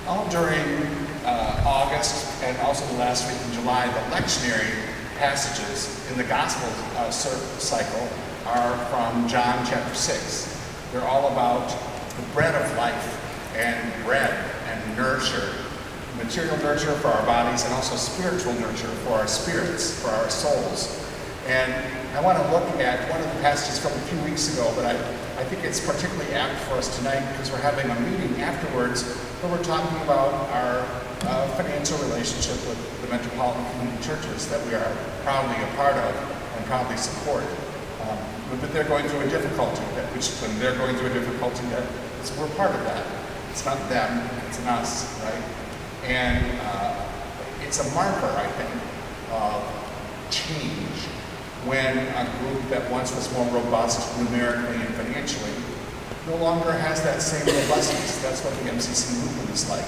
All during August and also the last week in July, the lectionary passages in the gospel cycle are from John chapter 6. They're all about the bread of life and bread and nurture, material nurture for our bodies and also spiritual nurture for our spirits, for our souls. And I want to look at one of the passages from a few weeks ago, but I think it's particularly apt for us tonight because we're having a meeting afterwards where we're talking about our financial relationship with the Metropolitan Community Churches that we are proudly a part of and proudly support. But they're going through a difficulty, when they're going through a difficulty, we're part of that. It's not them, it's an us, right? And it's a marker, I think, of change when a group that once was more robust numerically and financially no longer has that same robustness. That's what the MCC movement is like.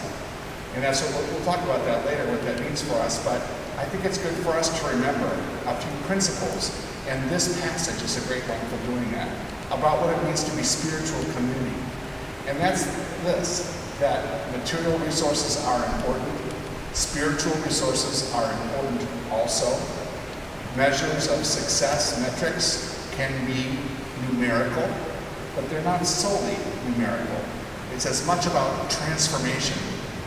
And that's what we'll talk about that later, what that means for us. But I think it's good for us to remember a few principles, and this passage is a great one for doing that, about what it means to be spiritual community. And that's this, that material resources are important, spiritual resources are important also. Measures of success, metrics, can be numerical, but they're not solely numerical. It's as much about transformation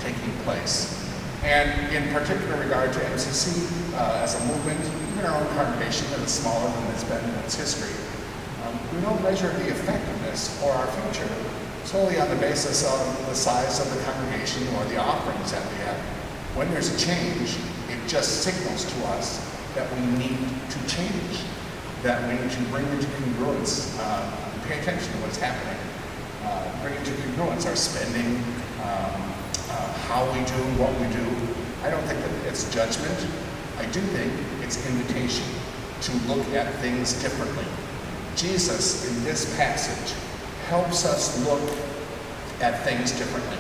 taking place. And in particular regard to MCC as a movement, even our own congregation that is smaller than it's been in its history, we don't measure the effectiveness or our future solely on the basis of the size of the congregation or the offerings that we have. When there's a change, it just signals to us that we need to change, that we need to bring into congruence, pay attention to what's happening, bring into congruence our spending, how we do what we do. I don't think that it's judgment. I do think it's invitation to look at things differently. Jesus, in this passage, helps us look at things differently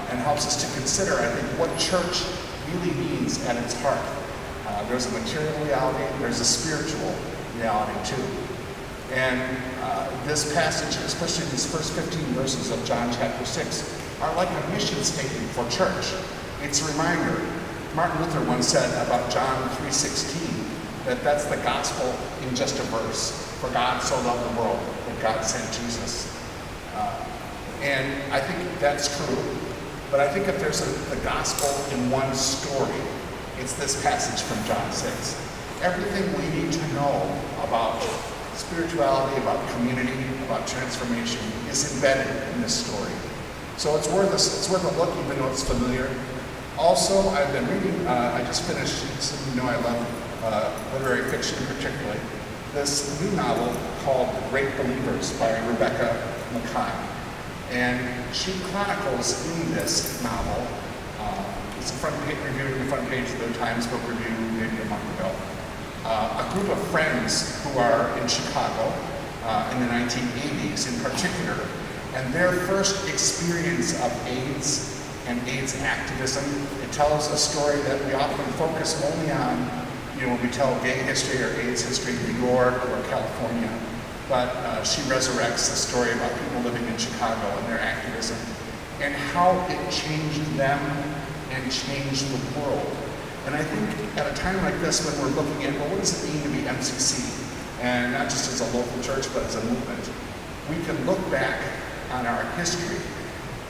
and helps us to consider, I think, what church really means at its heart. There's a material reality, there's a spiritual reality too. And this passage, especially these first 15 verses of John chapter 6, are like a mission statement for church. It's a reminder. Martin Luther once said about John 3:16 that that's the gospel in just a verse. For God so loved the world that God sent Jesus. And I think that's true. But I think if there's the gospel in one story, it's this passage from John 6. Everything we need to know about spirituality, about community, about transformation is embedded in this story. So it's worth a look, even though it's familiar. Also, I've been reading, I just finished, some of you know I love literary fiction particularly, this new novel called Great Believers by Rebecca Mackay. And she chronicles in this novel, it's a front page review in the front page of the Times Book Review maybe a month ago, a group of friends who are in Chicago in the 1980s in particular, and their first experience of AIDS and AIDS activism. It tells a story that we often focus only on, when we tell gay history or AIDS history in New York or California. But she resurrects the story about people living in Chicago and their activism and how it changed them and changed the world. And I think at a time like this when we're looking at, well, what does it mean to be MCC? And not just as a local church, but as a movement. We can look back on our history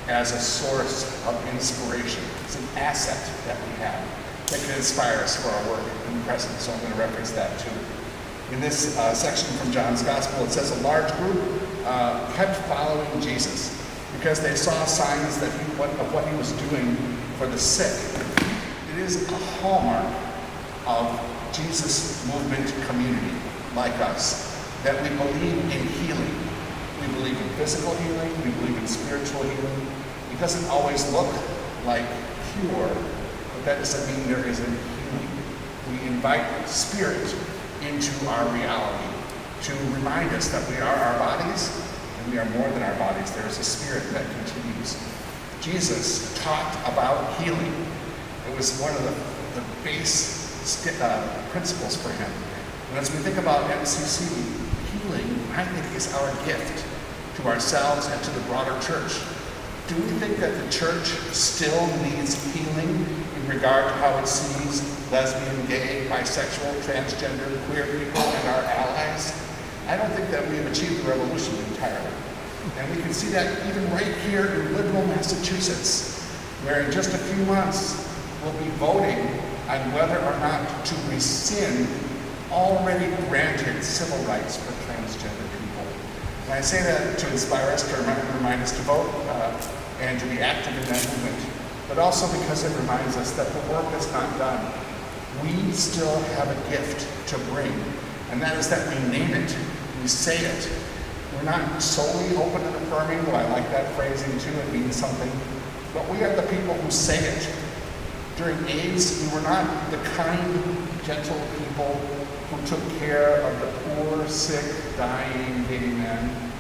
as a source of inspiration. It's an asset that we have that can inspire us for our work in the present. So I'm going to reference that too. In this section from John's Gospel, it says a large group kept following Jesus because they saw signs of what he was doing for the sick. It is a hallmark of Jesus' movement community, like us, that we believe in healing. We believe in physical healing, we believe in spiritual healing. It doesn't always look like cure, but that doesn't mean there isn't healing. We invite spirit into our reality to remind us that we are our bodies and we are more than our bodies. There is a spirit that continues. Jesus talked about healing. It was one of the base principles for him. And as we think about MCC, healing, I think, is our gift to ourselves and to the broader church. Do we think that the church still needs healing in regard to how it sees lesbian, gay, bisexual, transgender, queer people and our allies? I don't think that we have achieved the revolution entirely. And we can see that even right here in liberal Massachusetts, where in just a few months we'll be voting on whether or not to rescind already granted civil rights for transgender people. And I say that to inspire us, to remind us to vote and to be active in that movement, but also because it reminds us that the work is not done. We still have a gift to bring, and that is that we name it, we say it. We're not solely open and affirming, though I like that phrasing too, it means something, but we are the people who say it. During AIDS, we were not the kind, gentle people who took care of the poor, sick, dying gay men.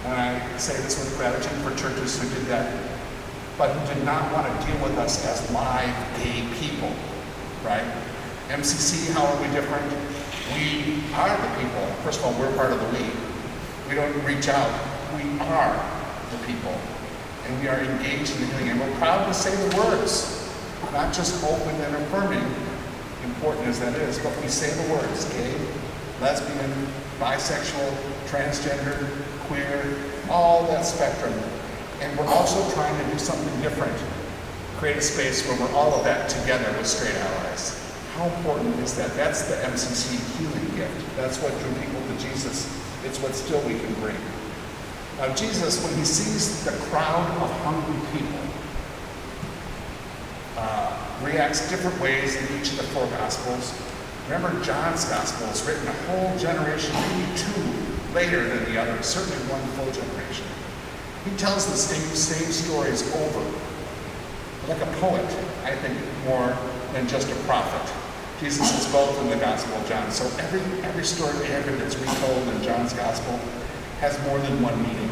And I say this with gratitude for churches who did that, but who did not want to deal with us as live gay people, right? MCC, how are we different? We are the people. First of all, we're part of the we. We don't reach out. We are the people. And we are engaged in the healing. And we're proud to say the words, not just open and affirming, important as that is, but we say the words, gay, lesbian, bisexual, transgender, queer, all that spectrum. And we're also trying to do something different, create a space where we're all of that together with straight allies. How important is that? That's the MCC healing gift. That's what drew people to Jesus. It's what still we can bring. Now Jesus, when he sees the crowd of hungry people, reacts different ways in each of the four Gospels. Remember, John's Gospel is written a whole generation, maybe two, later than the others, certainly one full generation. He tells the same stories over, like a poet, I think, more than just a prophet. Jesus is both in the Gospel of John, so every story ever that's retold in John's Gospel has more than one meaning.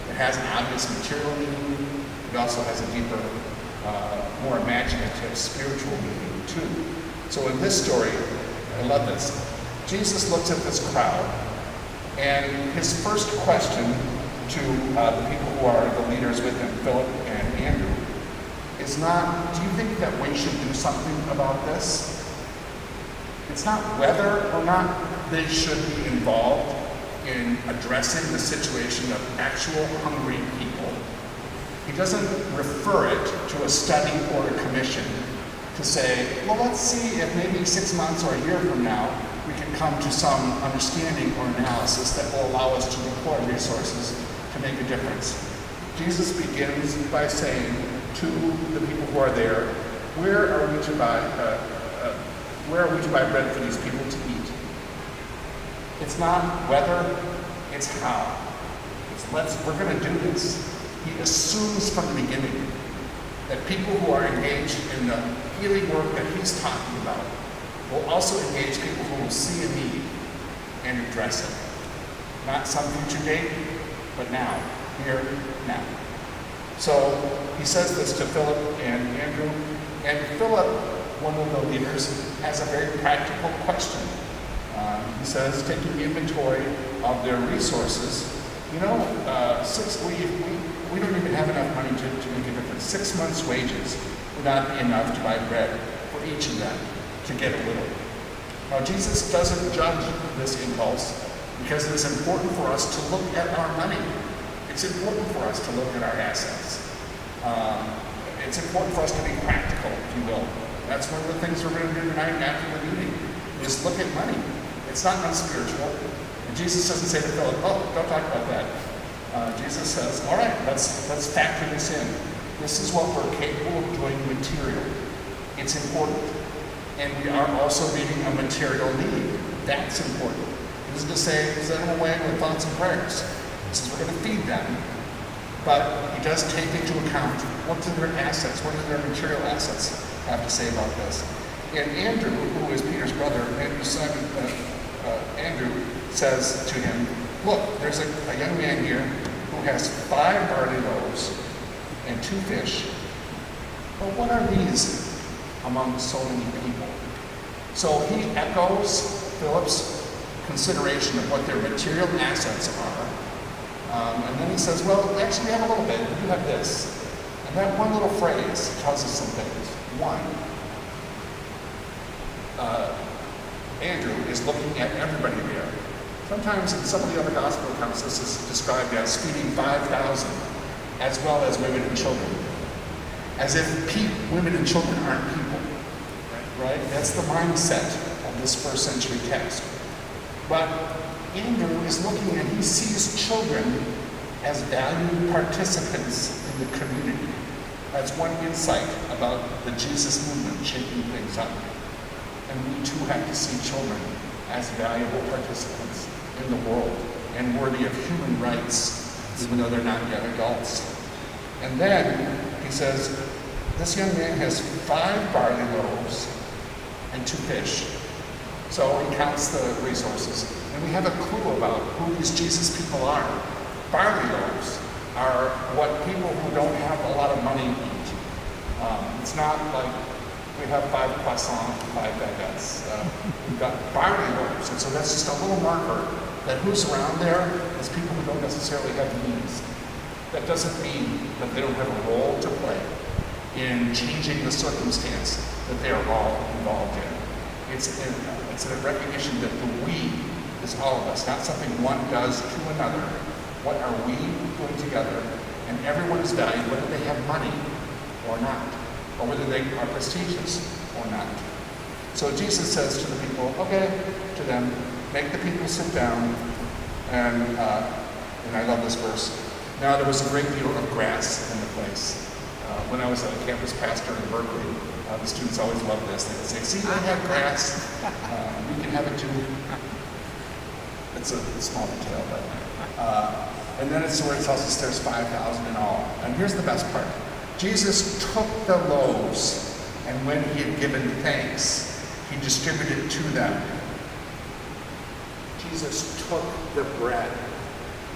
It has an obvious material meaning. It also has a deeper, more imaginative, spiritual meaning too. So in this story, I love this. Jesus looks at this crowd, and his first question to the people who are the leaders with him, Philip and Andrew, is not, do you think that we should do something about this? It's not whether or not they should be involved in addressing the situation of actual hungry people. He doesn't refer it to a study or a commission to say, well, let's see if maybe 6 months or a year from now we can come to some understanding or analysis that will allow us to deploy resources to make a difference. Jesus begins by saying to the people who are there, where are we to buy bread for these people to eat? It's not whether, it's how. It's we're going to do this. He assumes from the beginning that people who are engaged in the healing work that he's talking about will also engage people who will see a need and address it. Not some future date, but now, here, now. So he says this to Philip and Andrew, and Philip, one of the leaders, has a very practical question. He says, taking inventory of their resources, we don't even have enough money to make a difference. 6 months' wages would not be enough to buy bread for each of them to get a little. Now, Jesus doesn't judge this impulse because it is important for us to look at our money. It's important for us to look at our assets. It's important for us to be practical, if you will. That's one of the things we're going to do tonight after the meeting, is look at money. It's not unspiritual. And Jesus doesn't say to Philip, oh, don't talk about that. Jesus says, all right, let's factor this in. This is what we're capable of doing materially. It's important. And we are also meeting a material need. That's important. He doesn't just say, send them away with thoughts and prayers. He says, we're going to feed them. But he does take into account what do their assets, what do their material assets have to say about this. And Andrew, who is Peter's brother, Andrew says to him, look, there's a young man here who has 5 barley loaves and 2 fish. But what are these among so many people? So he echoes Philip's consideration of what their material assets are, And then he says, well, actually we have a little bit. We do have this. And that one little phrase tells us some things. One, Andrew is looking at everybody there. Sometimes in some of the other gospel accounts, this is described as feeding 5,000, as well as women and children. As if women and children aren't people, right? That's the mindset of this first century text. But Andrew is looking and he sees children as valued participants in the community. That's one insight about the Jesus movement shaking things up. And we too have to see children as valuable participants in the world and worthy of human rights, even though they're not yet adults. And then he says, this young man has 5 barley loaves and 2 fish. So he counts the resources. And we have a clue about who these Jesus people are. Barley loaves are what people who don't have a lot of money eat. It's not like we have 5 croissants, 5 baguettes. We've got barley loaves. And so that's just a little marker that who's around there is people who don't necessarily have means. That doesn't mean that they don't have a role to play in changing the circumstance that they are all involved in. It's a recognition that the we is all of us, not something one does to another. What are we doing together? And everyone is valued, whether they have money or not, or whether they are prestigious or not. So Jesus says to the people, okay, to them, make the people sit down, and I love this verse. Now there was a great deal of grass in the place. When I was a campus pastor in Berkeley, the students always loved this. They would say, see, they have grass, we can have it too. It's a small detail, but... and then it's where it tells us there's 5,000 in all. And here's the best part. Jesus took the loaves, and when he had given thanks, he distributed to them. Jesus took the bread,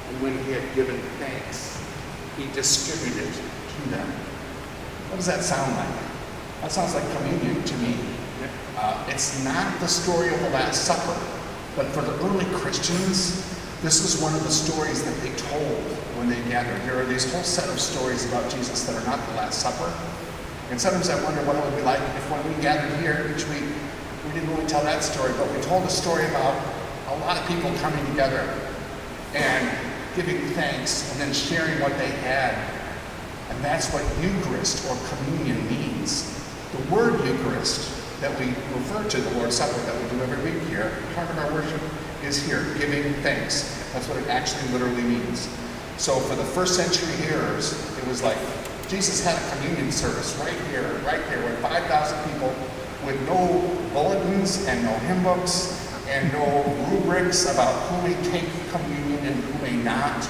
and when he had given thanks, he distributed to them. What does that sound like? That sounds like communion to me. It's not the story of the Last Supper, but for the early Christians, this was one of the stories that they told when they gathered. There are these whole set of stories about Jesus that are not the Last Supper. And sometimes I wonder what it would be like if when we gathered here each week, we didn't really tell that story, but we told a story about a lot of people coming together and giving thanks and then sharing what they had. And that's what Eucharist or communion means. The word Eucharist that we refer to, the Lord's Supper that we do every week here, part of our worship is here, giving thanks. That's what it actually literally means. So for the first century hearers, it was like Jesus had a communion service right there, with 5,000 people with no bulletins and no hymn books and no rubrics about who may take communion and who may not,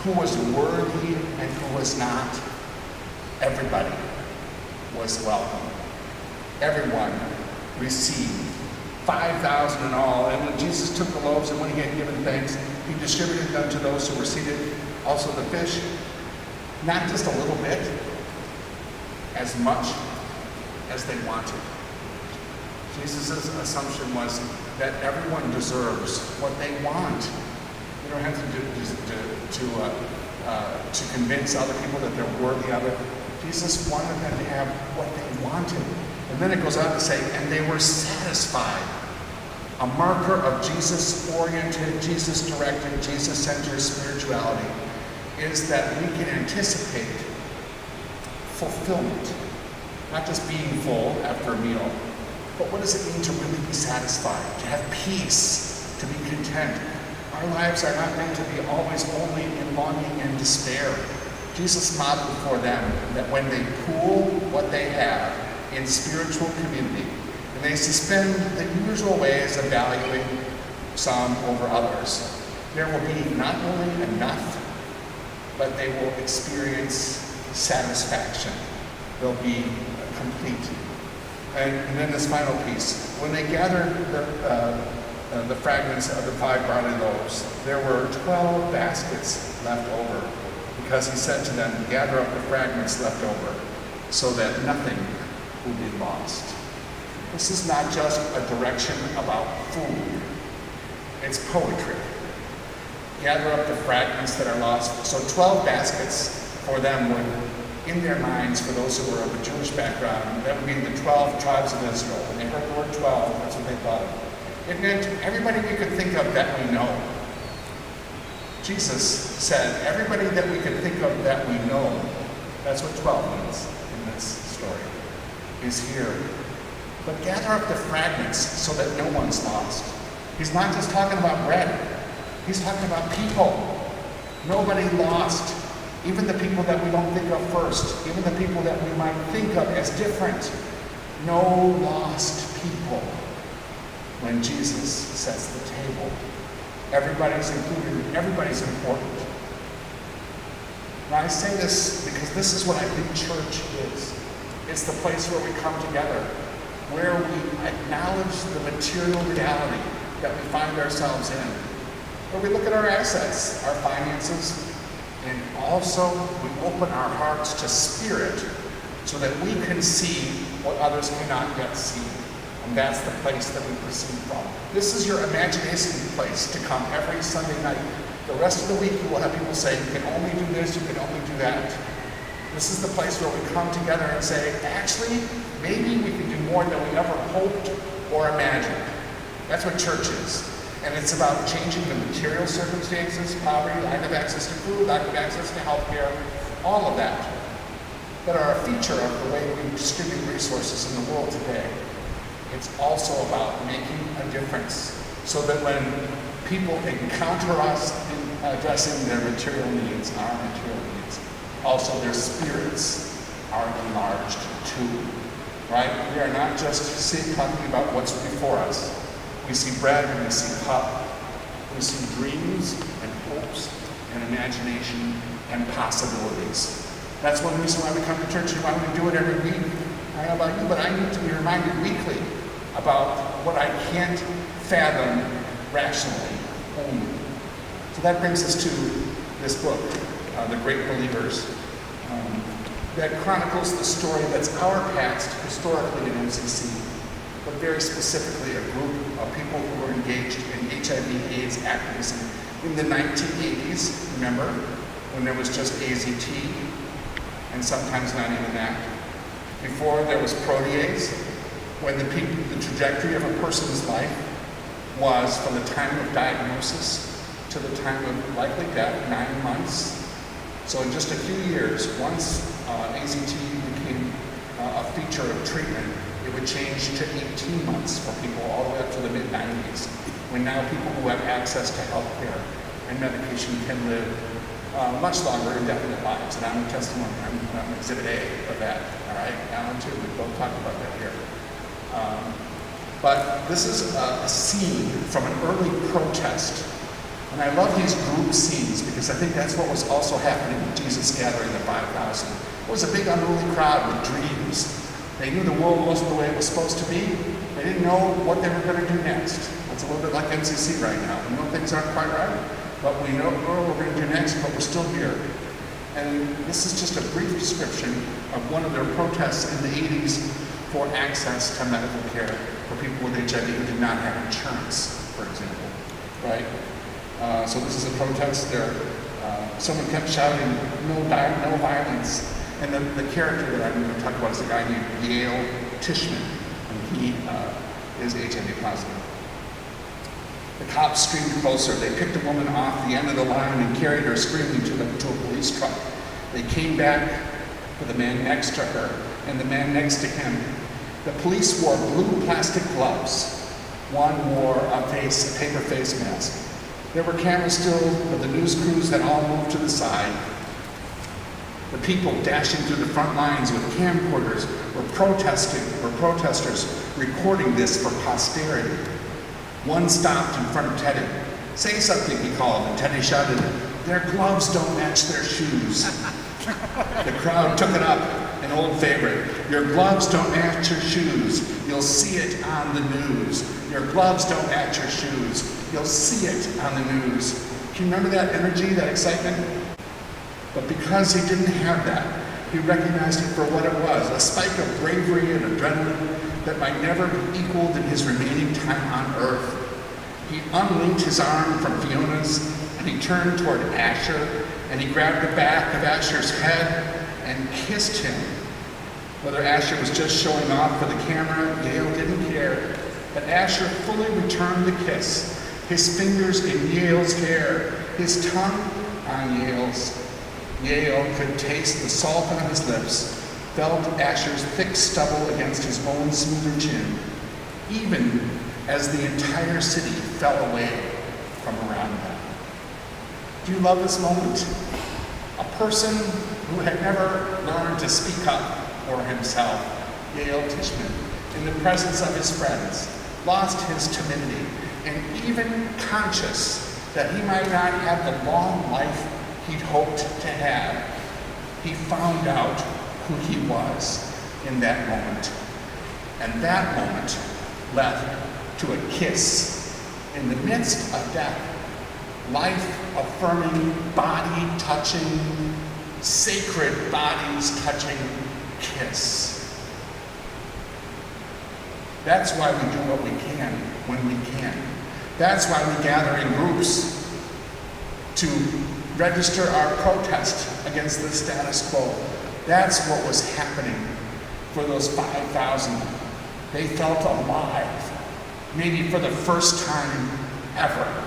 who was worthy and who was not. Everybody was welcome. Everyone received 5,000 in all. And when Jesus took the loaves and when he had given thanks, he distributed them to those who were seated. Also the fish, not just a little bit, as much as they wanted. Jesus' assumption was that everyone deserves what they want. You don't have to convince other people that they're worthy of it. Jesus wanted them to have what they wanted. And then it goes on to say, and they were satisfied. A marker of Jesus-oriented, Jesus-directed, Jesus-centered spirituality is that we can anticipate fulfillment. Not just being full after a meal, but what does it mean to really be satisfied, to have peace, to be content? Our lives are not meant to be always only in longing and despair. Jesus modeled for them that when they pool what they have in spiritual community, and they suspend the usual ways of valuing some over others, there will be not only enough, but they will experience satisfaction. They'll be complete. And then this final piece, when they gathered the fragments of the 5 barley loaves, there were 12 baskets left over, because he said to them, gather up the fragments left over, so that nothing will be lost. This is not just a direction about food, it's poetry. gather up the fragments that are lost. So 12 baskets for them would, in their minds, for those who were of a Jewish background, that would be the 12 tribes of Israel. When they heard the word 12, that's what they thought of. It meant everybody we could think of that we know. Jesus said, everybody that we could think of that we know, that's what 12 means in this story, is here. But gather up the fragments so that no one's lost. He's not just talking about bread. He's talking about people. Nobody lost. Even the people that we don't think of first. Even the people that we might think of as different. No lost people when Jesus sets the table. Everybody's included. Everybody's important. Now I say this because this is what I think church is. It's the place where we come together, where we acknowledge the material reality that we find ourselves in, where we look at our assets, our finances, and also we open our hearts to spirit so that we can see what others cannot yet see. And that's the place that we proceed from. This is your imagination place to come every Sunday night. The rest of the week you will have people say, you can only do this, you can only do that. This is the place where we come together and say, actually, maybe we can do more than we ever hoped or imagined. That's what church is. And it's about changing the material circumstances, poverty, lack of access to food, lack of access to health care, all of that are a feature of the way we distribute resources in the world today. It's also about making a difference so that when people encounter us in addressing their material needs, our material needs, also their spirits are enlarged too, right? We are not just talking about what's before us. We see bread and we see cup. We see dreams and hopes and imagination and possibilities. That's one reason why we come to church and why we do it every week. I don't know about you, but I need to be reminded weekly about what I can't fathom rationally only. So that brings us to this book, The Great Believers, that chronicles the story that's our past historically in MCC, but very specifically a group of people who were engaged in HIV/AIDS activism in the 1980s, remember, when there was just AZT, and sometimes not even that. Before there was protease, when the trajectory of a person's life was from the time of diagnosis to the time of likely death, 9 months. So in just a few years, once AZT became a feature of treatment, it would change to 18 months for people all the way up to the mid-90s, when now people who have access to health care and medication can live much longer, indefinite lives. And I'm a testimony, I'm exhibit A of that, all right? Alan too, we both talked about that here. But this is a scene from an early protest. And I love these group scenes because I think that's what was also happening with Jesus gathering the 5,000. It was a big unruly crowd with dreams. They knew the world wasn't the way it was supposed to be. They didn't know what they were going to do next. It's a little bit like MCC right now. We know things aren't quite right, but we know what we're going to do next, but we're still here. And this is just a brief description of one of their protests in the 80s for access to medical care for people with HIV who did not have insurance, for example, right? So this is a protest there. Someone kept shouting, no violence. And then the character that I'm going to talk about is a guy named Yale Tishman, and he is HIV positive. The cops streamed closer. They picked a woman off the end of the line and carried her screaming to a police truck. They came back for the man next to her and the man next to him. The police wore blue plastic gloves. One wore a paper face mask. There were cameras still, but the news crews had all moved to the side. The people dashing through the front lines with camcorders were protesters recording this for posterity. One stopped in front of Teddy. Say something, he called, and Teddy shouted, their gloves don't match their shoes. The crowd took it up, an old favorite. Your gloves don't match your shoes. You'll see it on the news. Your gloves don't match your shoes. You'll see it on the news. Can you remember that energy, that excitement? But because he didn't have that, he recognized it for what it was, a spike of bravery and adrenaline that might never be equaled in his remaining time on Earth. He unlinked his arm from Fiona's and He turned toward Asher, and he grabbed the back of Asher's head and kissed him. Whether Asher was just showing off for the camera, Yael didn't care. But Asher fully returned the kiss. His fingers in Yael's hair, his tongue on Yael's. Yael could taste the salt on his lips, felt Asher's thick stubble against his own smoother chin, even as the entire city fell away from around them. Do you love this moment? A person who had never learned to speak up for himself, Yael Tishman, in the presence of his friends, lost his timidity, and even conscious that he might not have the long life he'd hoped to have, he found out who he was in that moment. And that moment led to a kiss in the midst of death, life-affirming, body-touching, sacred bodies-touching kiss. That's why we do what we can when we can. That's why we gather in groups to register our protest against the status quo. That's what was happening for those 5,000. They felt alive, maybe for the first time ever.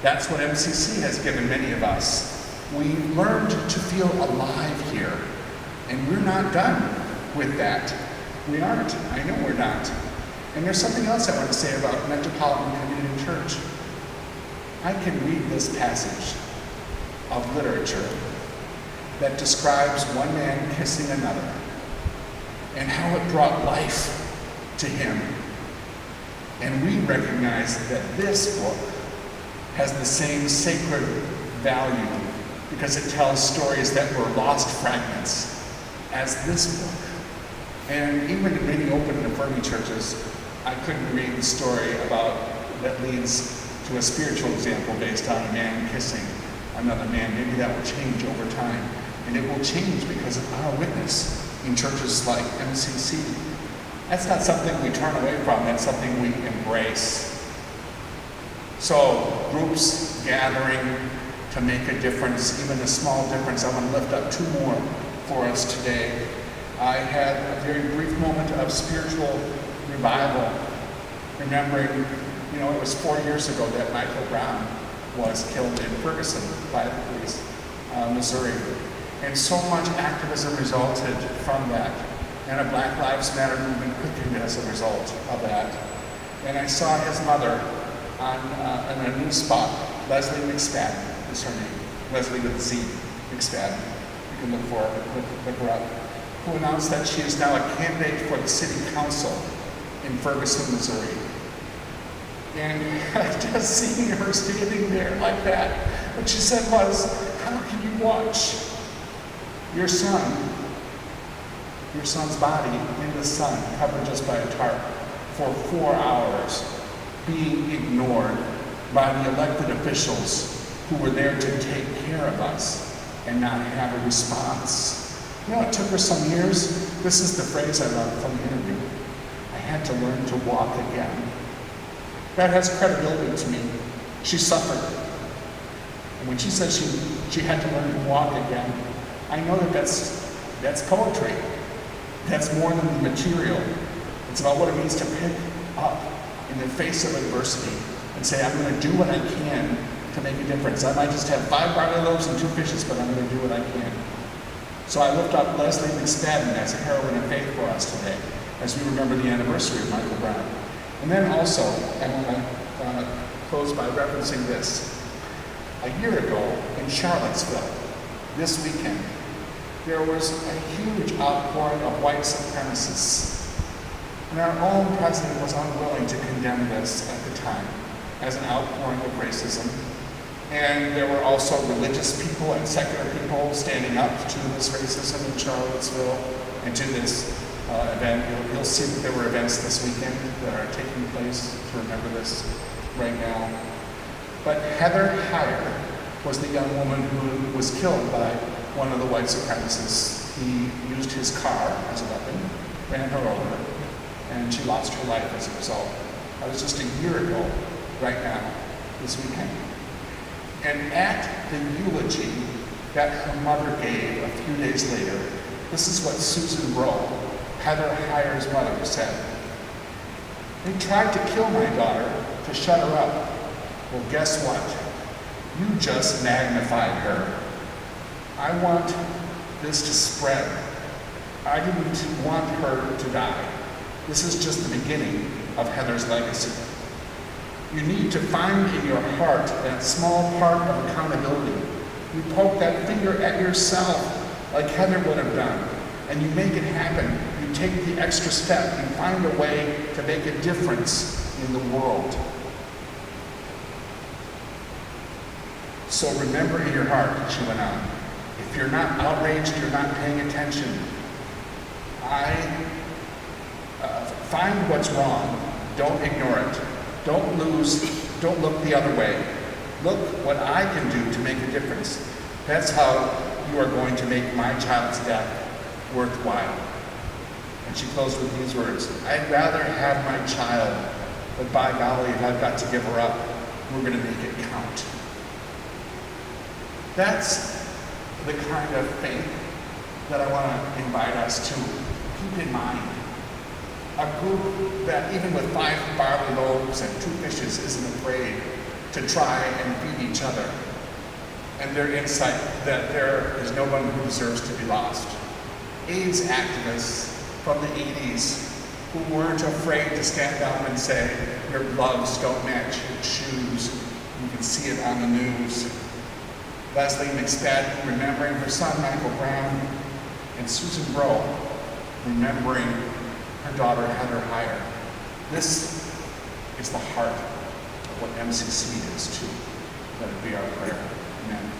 That's what MCC has given many of us. We learned to feel alive here, and we're not done with that. We aren't. I know we're not. And there's something else I want to say about Metropolitan Community Church. I can read this passage of literature that describes one man kissing another and how it brought life to him. And we recognize that this book has the same sacred value because it tells stories that were lost fragments as this book. And even in many open and affirming churches, I couldn't read the story that leads to a spiritual example based on a man kissing another man. Maybe that will change over time. And it will change because of our witness in churches like MCC. That's not something we turn away from, that's something we embrace. So, groups gathering to make a difference, even a small difference. I want to lift up two more for us today. I had a very brief moment of spiritual revival, remembering, it was 4 years ago that Michael Brown was killed in Ferguson by the police, Missouri. And so much activism resulted from that, and a Black Lives Matter movement quickened as a result of that. And I saw his mother on a news spot. Leslie McSpadden is her name. Leslie with a Z, McSpadden. You can look her up. Who announced that she is now a candidate for the city council in Ferguson, Missouri. And just seeing her standing there like that, what she said was, how can you watch your son's body in the sun, covered just by a tarp, for 4 hours, being ignored by the elected officials who were there to take care of us and not have a response? It took her some years. This is the phrase I love from the interview. I had to learn to walk again. That has credibility to me. She suffered. And when she said she had to learn to walk again, I know that's poetry. That's more than the material. It's about what it means to pick up in the face of adversity and say, I'm going to do what I can to make a difference. I might just have 5 barley loaves and 2 fishes, but I'm going to do what I can. So I lift up Leslie McSpadden as a heroine of faith for us today, as we remember the anniversary of Michael Brown. And then also, I want to close by referencing this. A year ago in Charlottesville, this weekend, there was a huge outpouring of white supremacists. And our own president was unwilling to condemn this at the time as an outpouring of racism. And there were also religious people and secular people standing up to this racism in Charlottesville and to this event. You'll see that there were events this weekend that are taking place to remember this right now. But Heather Heyer was the young woman who was killed by one of the white supremacists. He used his car as a weapon, ran her over, and she lost her life as a result. That was just a year ago, right now, this weekend. And at the eulogy that her mother gave a few days later, this is what Susan Rowe, Heather Heyer's mother, said. "They tried to kill my daughter to shut her up. Well, guess what? You just magnified her. I want this to spread. I didn't want her to die. This is just the beginning of Heather's legacy." You need to find in your heart that small part of accountability. You poke that finger at yourself like Heather would have done, and you make it happen. You take the extra step. You find a way to make a difference in the world. So remember in your heart, she went on, if you're not outraged, you're not paying attention. Find what's wrong. Don't ignore it. Don't look the other way. Look what I can do to make a difference. That's how you are going to make my child's death worthwhile. And she closed with these words, I'd rather have my child, but by golly, if I've got to give her up, we're going to make it count. That's the kind of faith that I want to invite us to keep in mind. A group that even with 5 barley loaves and 2 fishes isn't afraid to try and feed each other. And their insight that there is no one who deserves to be lost. AIDS activists from the 80s who weren't afraid to stand up and say, your gloves don't match your shoes. You can see it on the news. Leslie McSpadden remembering her son Michael Brown, and Susan Rowe remembering her daughter Heather Heyer. This is the heart of what MCC is too. Let it be our prayer. Amen.